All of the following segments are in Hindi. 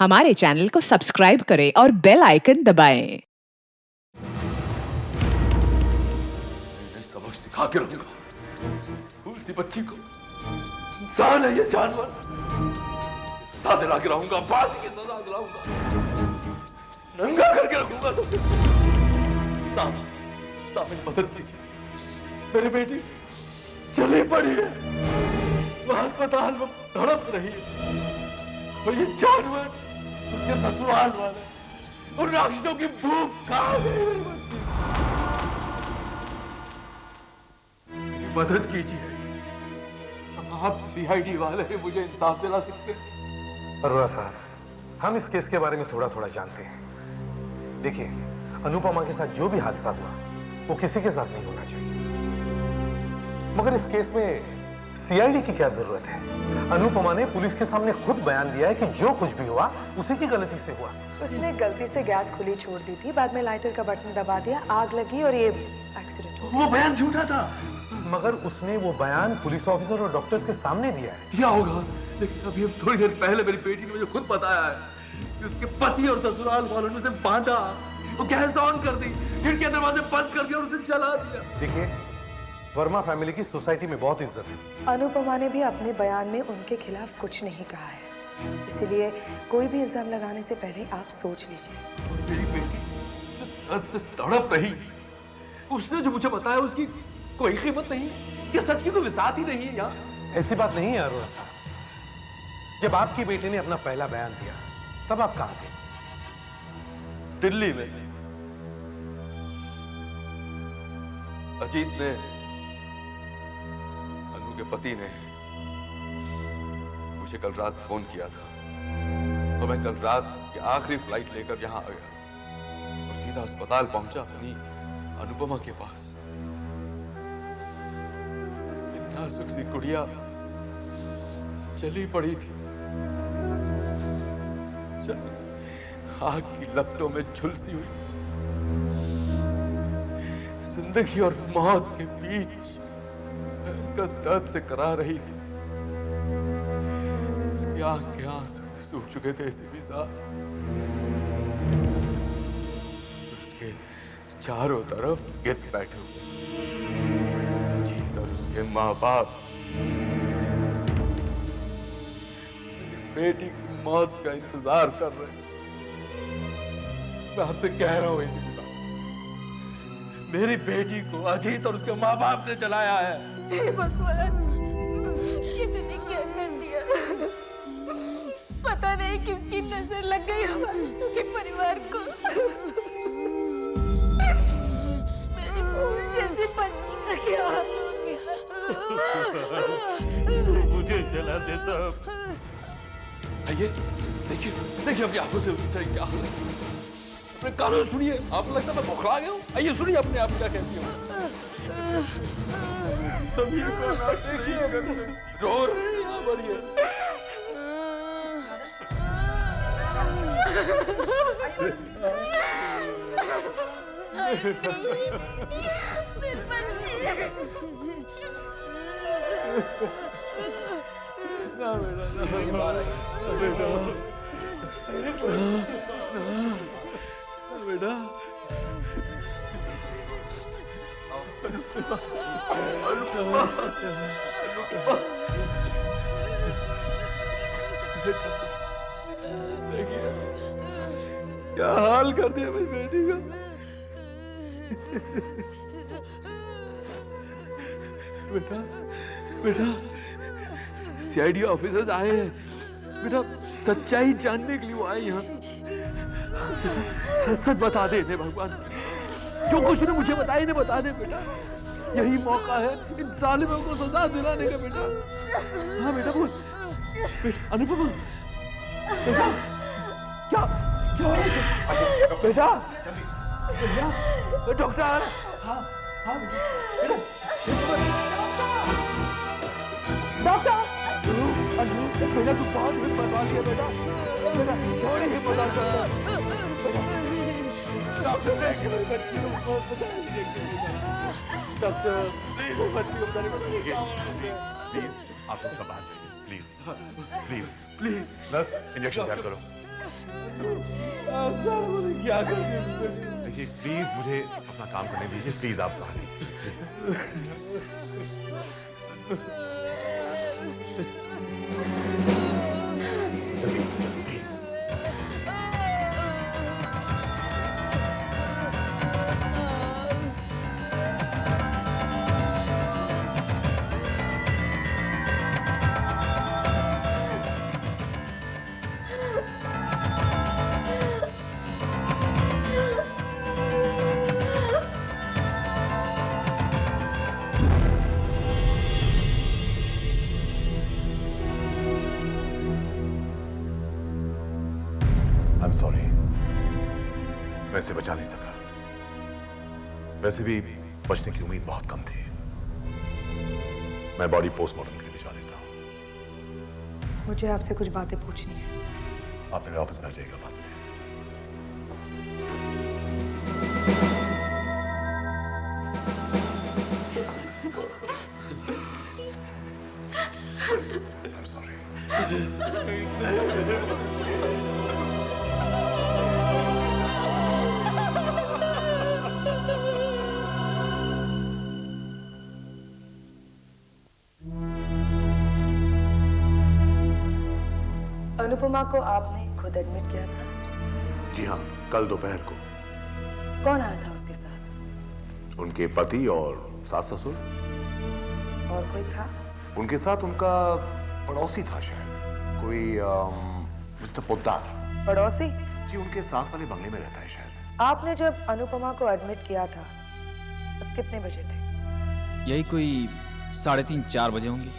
हमारे चैनल को सब्सक्राइब करें और बेल आइकन दबाएं। इन्हें सबक सिखा के रखूंगा। फूल सी बच्ची को इंसान है ये जानवर। सजा दिला के रहूंगा, फांसी की सजा दिलाऊंगा, नंगा करके रखूंगा सबके। साहब मेरी मदद कीजिए, मेरी बेटी चली पड़ी है, वो अस्पताल में तड़प रही है और ये जानवर उसके ससुराल वाले उन राक्षसों की भूख खा गई मेरी बच्ची। मदद कीजिए, आप सीआईडी वाले हैं, मुझे इंसाफ दिला सकते हैं। अरोड़ा साहब, हम इस केस के बारे में थोड़ा थोड़ा जानते हैं। देखिए, अनुपमा के साथ जो भी हादसा हुआ वो किसी के साथ नहीं होना चाहिए, मगर इस केस में सीआईडी की क्या जरूरत है? अनुपमा ने पुलिस के सामने खुद बयान दिया है कि जो कुछ भी हुआ उसी की गलती से हुआ। उसने गलती से गैस खुली छोड़ दी थी, बाद में लाइटर का बटन दबा दिया, आग लगी और ये एक्सीडेंट हो गया। वो बयान झूठा था। मगर उसने वो बयान पुलिस ऑफिसर और डॉक्टर्स के सामने दिया है। दिया होगा, लेकिन अभी थोड़ी देर पहले मेरी बेटी ने मुझे खुद बताया है कि उसके पति और ससुराल वालों ने उसे बांधा, वो गैस ऑन कर दी, खिड़की के दरवाजे बंद कर दिया और उसे जला दिया। देखिए, वर्मा फैमिली की सोसाइटी में बहुत इज्जत है। अनुपमा ने भी अपने बयान में उनके खिलाफ कुछ नहीं कहा है, इसीलिए कोई भी इल्जाम लगाने से पहले आप सोच लीजिए। मेरी बेटी दर्द से तड़प रही, उसने जो मुझे बताया उसकी कोई कीमत नहीं है, क्या सच की कोई विसात ही नहीं है यहाँ? ऐसी बात नहीं है अरोड़ा साहब। जब आपकी बेटी ने अपना पहला बयान दिया तब आप कहाँ थे? दिल्ली में। अजीत ने, अनु के पति ने मुझे कल रात फोन किया था, तो मैं कल रात की आखिरी फ्लाइट लेकर यहां आ गया और सीधा अस्पताल पहुंचा अपनी अनुपमा के पास। नाजुक सी गुड़िया चली पड़ी थी, आग की लपटों में झुलसी हुई, जिंदगी और मौत के बीच भयंकर दर्द से करा रही थी। उसकी आंख के आंसू सूख चुके थे इसी साथ। उसके चारों तरफ गिद्ध बैठे हुए, जीकर उसके माँ बाप बेटी की मौत का इंतजार कर रहे हैं। मैं आपसे कह रहा हूं इसी के साथ, मेरी बेटी को अजीत और उसके माँ बाप ने चलाया है। हे भगवान, ये तूने क्या कर दिया? पता नहीं किसकी नजर लग गई हमारे सुखी परिवार को। मेरी फूल जैसी पत्नी का क्या हाल हो गया? मुझे जला देता। आइए देखिए, देखिए अपनी आंखों से उसकी क्या हाल है। अपने कानों से सुनिए, आपको लगता है मैं बौखला गया हूँ? आइए सुनिए अपने आप क्या कहती हूँ। समीर को देखिए, रो रहे हैं यहाँ पर ये। ना बेटा, ना बेटा, बेटा। देखिए क्या हाल कर दिया मेरी बेटी का। बेटा, बेटा, सीआईडी ऑफिसर्स आए हैं बेटा, सच्चाई जानने के लिए वो आए यहाँ। सच सच बता दे इन्हें भगवान, जो कुछ ने मुझे बताया इन्हें बता दे बेटा। यही मौका है इन जालिमों को सजा दिलाने का बेटा। हाँ बेटा बोल। बेटा अनुपमा, बेटा क्या क्या हो रहा है बेटा? बेटा डॉक्टर। हाँ हाँ बेटा, डॉक्टर। अनु बेटा तू बहुत हिम्मत वाली है बेटा, बेटा थोड़ी हिम्मत आ बेटा। डॉक्टर देख मेरी बच्ची को बहुत बचा लीजिए डॉक्टर, प्लीज बच्ची को बचाने को प्लीज आप उसका बात please please please. Nurse injection करो। सर मुझे क्या कर दिया? देखिए प्लीज मुझे अपना काम करने दीजिए, प्लीज आप बाहर आइए, प्लीज। I'm sorry, मैं इसे बचा नहीं सका। वैसे भी बचने की उम्मीद बहुत कम थी। मैं बॉडी पोस्टमार्टम के लिए भिजवा देता हूँ। मुझे आपसे कुछ बातें पूछनी है। आप मेरे ऑफिस में आ जाइएगा बाद में। I'm sorry. अनुपमा को आपने खुद एडमिट किया था? जी हाँ, कल दोपहर को। कौन आया था उसके साथ? उनके पति और सास ससुर। और कोई था? उनके साथ उनका पड़ोसी था शायद, कोई मिस्टर पोद्दार। पड़ोसी? जी, उनके साथ वाले बंगले में रहता है शायद। आपने जब अनुपमा को एडमिट किया था तब कितने बजे थे? यही कोई 3:30-4 बजे होंगे।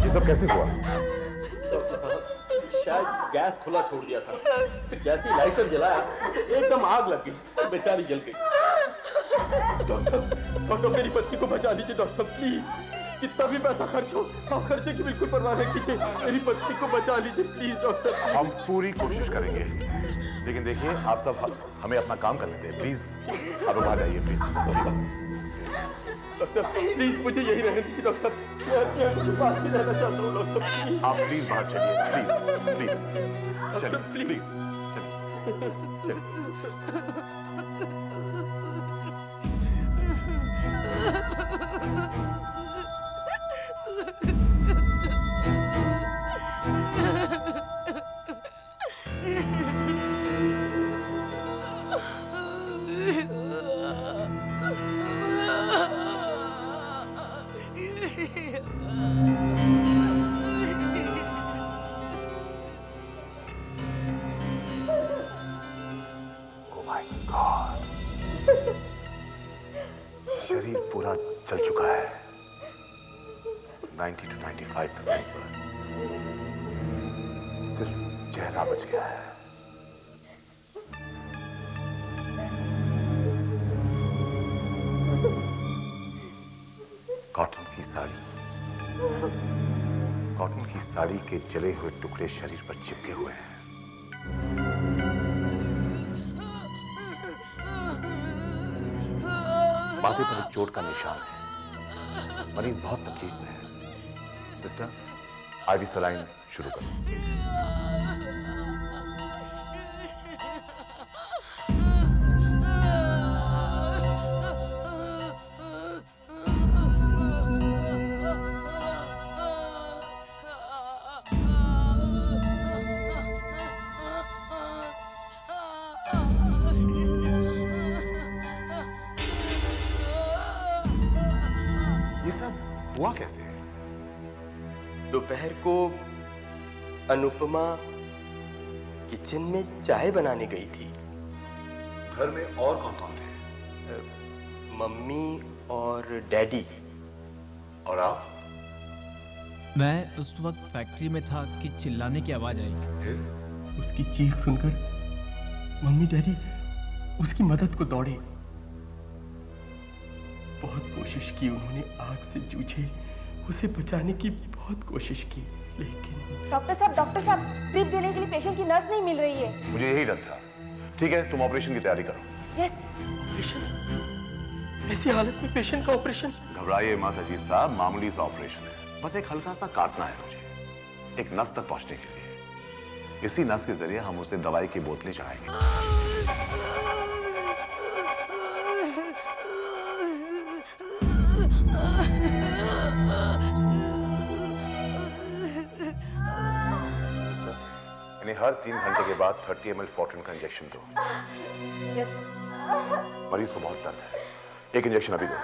ये सब कैसे हुआ? डॉक्टर साहब, शायद गैस खुला छोड़ दिया था, फिर जैसे ही लाइटर जलाया एकदम आग लग गई, बेचारी जल गई। डॉक्टर साहब मेरी पत्नी को बचा लीजिए डॉक्टर साहब, प्लीज। कितना भी पैसा खर्च हो, आप खर्चे की बिल्कुल परवाह नहीं कीजिए, मेरी पत्नी को बचा लीजिए प्लीज डॉक्टर साहब। हम पूरी कोशिश करेंगे, लेकिन देखिए आप सब हमें अपना काम करने दें, प्लीज। आप बाहर जाइए प्लीज। डॉक्टर साहब प्लीज मुझे यही रहने दीजिए डॉक्टर साहब, मैं आपके पास ही रहना चाहता हूँ डॉक्टर साहब, प्लीज। आप प्लीज बाहर चलिए, प्लीज प्लीज चलिए, प्लीज चलिए। शरीर पूरा जल चुका है, 90 to 95% बर्न्स। सिर्फ चेहरा बच गया है। कॉटन की साड़ी के जले हुए टुकड़े शरीर पर चिपके हुए हैं। माथे पर एक चोट का निशान है। मरीज बहुत तकलीफ में है। सिस्टर, आईवी सलाइन शुरू करो। हुआ कैसे? दोपहर को अनुपमा किचन में चाय बनाने गई थी। घर में और कौन कौन थे? मम्मी और डैडी। और आप? मैं उस वक्त फैक्ट्री में था कि चिल्लाने की आवाज आई। फिर? उसकी चीख सुनकर मम्मी डैडी उसकी मदद को दौड़े। बहुत कोशिश की उन्होंने, आग से जूझे, उसे बचाने की बहुत कोशिश की, लेकिन डॉक्टर साहब ड्रिप देने के लिए पेशेंट की नर्स नहीं मिल रही है। मुझे यही डर था। ठीक है, तुम ऑपरेशन की तैयारी करो। यस। ऑपरेशन? ऐसी हालत में पेशेंट का ऑपरेशन? घबराइए मत अजीत साहब, मामूली सा ऑपरेशन है। बस एक हल्का सा काटना है मुझे, एक नस तक पहुंचने के लिए। इसी नस के जरिए हम उसे दवाई की बोतलें चढ़ाएंगे। यानी हर 3 घंटे के बाद 30 ml फोर्टिन का इंजेक्शन दो। यस। मरीज को बहुत दर्द है, एक इंजेक्शन अभी दो।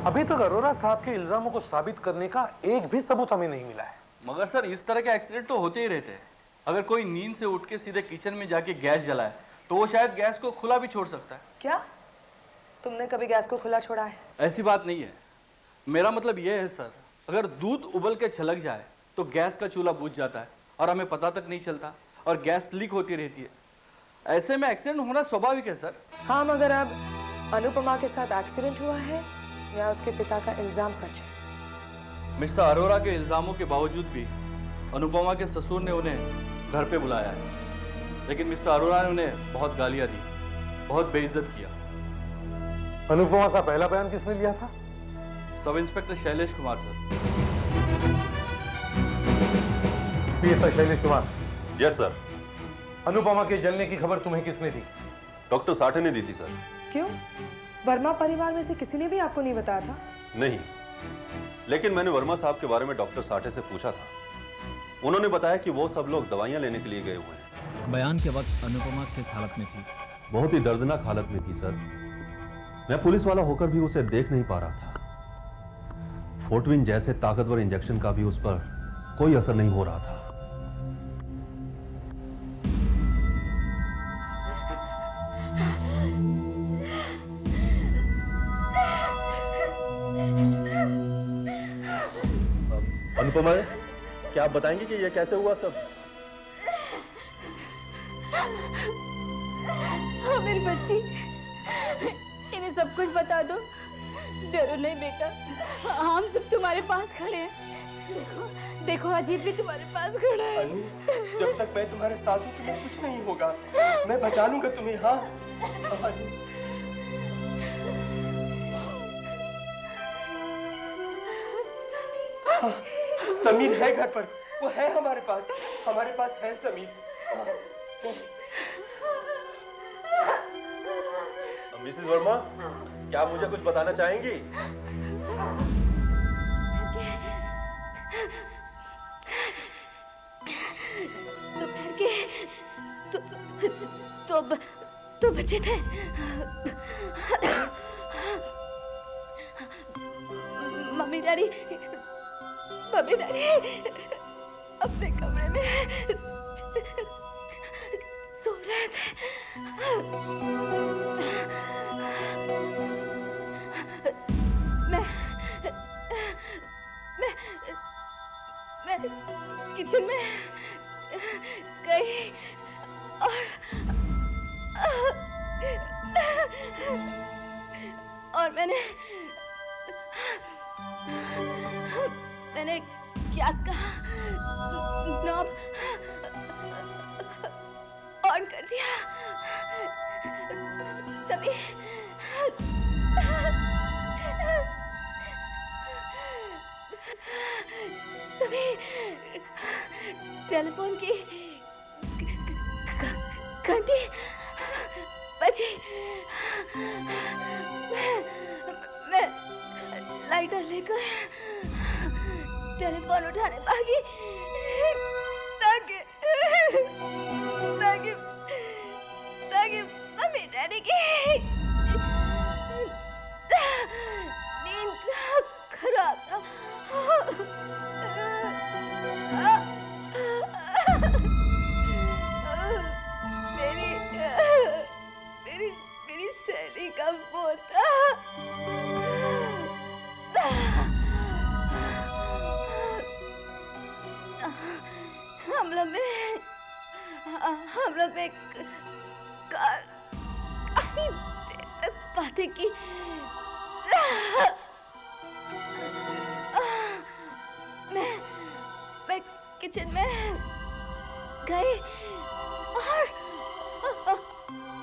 अभी तक अरोरा साहब के इल्जामों को साबित करने का एक भी सबूत हमें नहीं मिला है। मगर सर इस तरह के एक्सीडेंट तो होते ही रहते हैं। अगर कोई नींद से उठ के सीधे किचन में जाके गैस जलाए तो वो शायद गैस को खुला भी छोड़ सकता है। क्या तुमने कभी गैस को खुला छोड़ा है? ऐसी बात नहीं है, मेरा मतलब ये है सर, अगर दूध उबल के छलक जाए तो गैस का चूल्हा बुझ जाता है और हमें पता तक नहीं चलता और गैस लीक होती रहती है। ऐसे में एक्सीडेंट होना स्वाभाविक है सर। हाँ, मगर अब अनुपमा के साथ एक्सीडेंट हुआ है या उसके पिता का इल्जाम सच है? मिस्टर अरोरा के इल्जामों के बावजूद भी अनुपमा के ससुर ने उन्हें घर पे बुलाया है, लेकिन मिस्टर अरोरा ने उन्हें बहुत गालियां दी, बहुत बेइज्जत किया। अनुपमा का पहला बयान किसने लिया था? Sub inspector Shailesh Kumar sir. PSI Shailesh Kumar. Yes sir. Anupama के जलने की खबर तुम्हें किसने दी? डॉक्टर साठे ने दी थी सर। क्यों? वर्मा परिवार में से किसी ने भी आपको नहीं बताया था? नहीं, लेकिन मैंने वर्मा साहब के बारे में डॉक्टर साठे से पूछा था। उन्होंने बताया कि वो सब लोग दवाइयां लेने के लिए गए हुए हैं। बयान के वक्त अनुपमा किस हालत में थी? बहुत ही दर्दनाक हालत में थी सर। मैं पुलिस वाला होकर भी उसे देख नहीं पा रहा था। फोर्टविन जैसे ताकतवर इंजेक्शन का भी उस पर कोई असर नहीं हो रहा था। अनुपमा, क्या आप बताएंगे कि यह कैसे हुआ सब? हाँ मेरी बच्ची, इन्हें सब कुछ बता दो। डरो नहीं बेटा, हम सब तुम्हारे पास खड़े हैं। देखो देखो, अजीत भी तुम्हारे पास खड़ा है। अनु, जब तक मैं तुम्हारे साथ हूँ तुम्हें कुछ नहीं होगा। मैं बचा लूंगा तुम्हें। हाँ अनु। हाँ, समीर है घर पर, वो है हमारे पास है समीर। मिसेस वर्मा, क्या आप मुझे कुछ बताना चाहेंगी? दोपहर के तो बचे थे। मम्मी डैडी अपने कमरे में सो रहे थे। मैं किचन में गई और मैंने गैस का नॉब ऑन कर दिया। तभी टेलीफोन की घंटी बजी। मैं लाइटर लेकर टेलीफोन उठाने भागी ताकि हम लोग ने काफी देर तक बातें की। मैं किचन में गई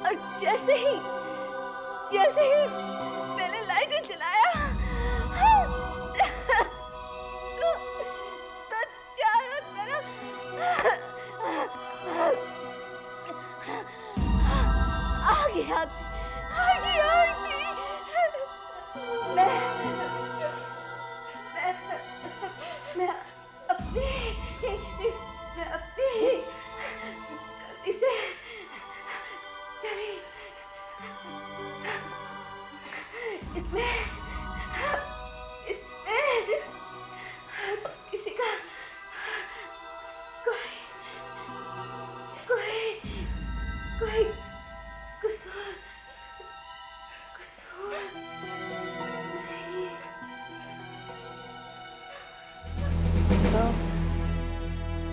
और जैसे ही मैंने लाइटर जलाया तो चारों तरफ आग ही आग थी। मैं अपनी गलती से चली। इसमें किसी का कोई कसूर नहीं।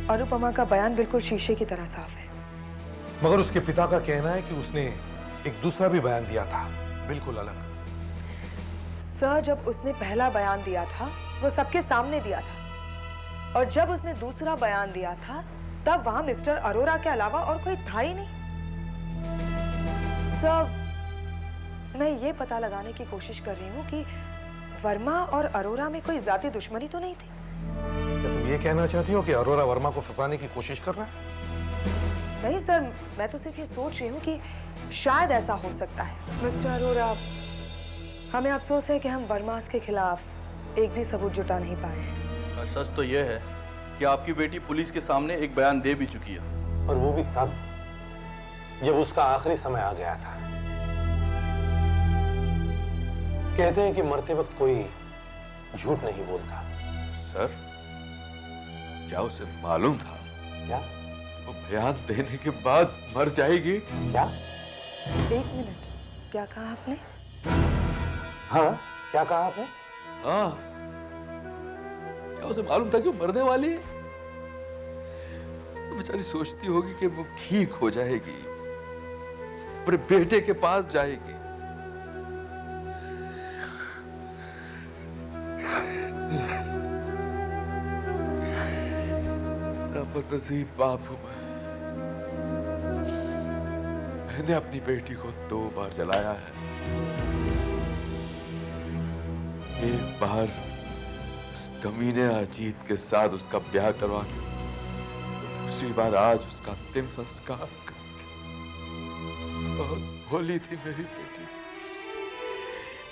अनुपमा का बयान बिल्कुल शीशे की तरह साफ है। मगर उसके पिता का कहना है कि उसने एक दूसरा भी बयान दिया था, बिल्कुल अलग। सर, जब उसने पहला बयान दिया था वो सबके सामने दिया था, और जब उसने दूसरा बयान दिया था तब वहां मिस्टर अरोरा के अलावा और कोई था ही नहीं। सर, मैं ये पता लगाने की कोशिश कर रही हूँ कि वर्मा और अरोरा में कोई जाती दुश्मनी तो नहीं थी। क्या तुम ये कहना चाहती हो कि अरोरा वर्मा को फंसाने की कोशिश कर रहा है? नहीं सर, मैं तो सिर्फ ये सोच रही हूँ कि शायद ऐसा हो सकता है। मिस्टर अरोरा, हमें अफसोस है कि हम वर्मा के खिलाफ एक भी सबूत जुटा नहीं पाए हैं। सच तो यह है कि आपकी बेटी पुलिस के सामने एक बयान दे भी चुकी है, और वो भी तब जब उसका आखिरी समय आ गया था। कहते हैं कि मरते वक्त कोई झूठ नहीं बोलता। सर, क्या उसे मालूम था क्या वो बयान देने के बाद मर जाएगी? क्या? एक मिनट, क्या कहा आपने? हाँ, क्या कहा आपने? हाँ, क्या उसे मालूम था कि वो मरने वाली है? तो बेचारी सोचती होगी कि वो ठीक हो जाएगी, अपने बेटे के पास जाएगी। बदनसीब बाप हूं मैं। मैंने अपनी बेटी को 2 बार जलाया है। एक बार उस कमीने अजीत के साथ उसका ब्याह करवा के, दूसरी बार आज उसका अंतिम संस्कार करके। बहुत भोली थी मेरी बेटी,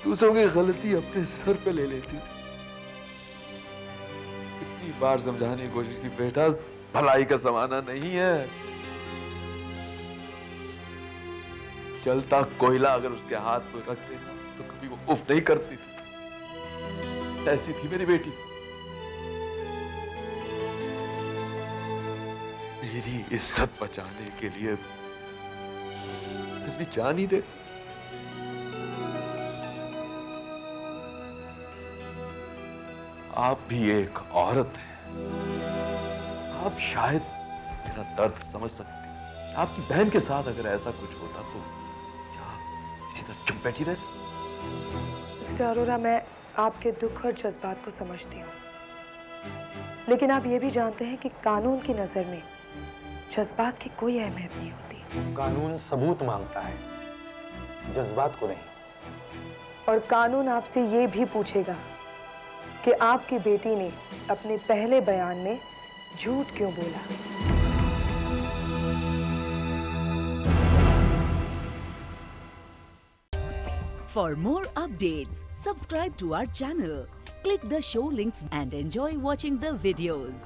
दूसरों की गलती अपने सर पे ले लेती थी। कितनी बार समझाने की कोशिश की, बेटा भलाई का जमाना नहीं है। जलता कोयला अगर उसके हाथ में रख देना तो कभी वो उफ नहीं करती थी। ऐसी थी मेरी बेटी। मेरी इज्जत बचाने के लिए सिर्फ जान ही दे। आप भी एक औरत हैं, आप शायद मेरा दर्द समझ सकते हैं। आपकी बहन के साथ अगर ऐसा कुछ होता तो क्या इसी तरह चुप बैठी रहती? मिस्टर अरोरा, मैं आपके दुख और जज्बात को समझती हूँ, लेकिन आप ये भी जानते हैं कि कानून की नजर में जज्बात की कोई अहमियत नहीं होती। कानून सबूत मांगता है, जज्बात को नहीं। और कानून आपसे ये भी पूछेगा कि आपकी बेटी ने अपने पहले बयान में झूठ क्यों बोला। For more updates, subscribe to our channel, click the show links and enjoy watching the videos.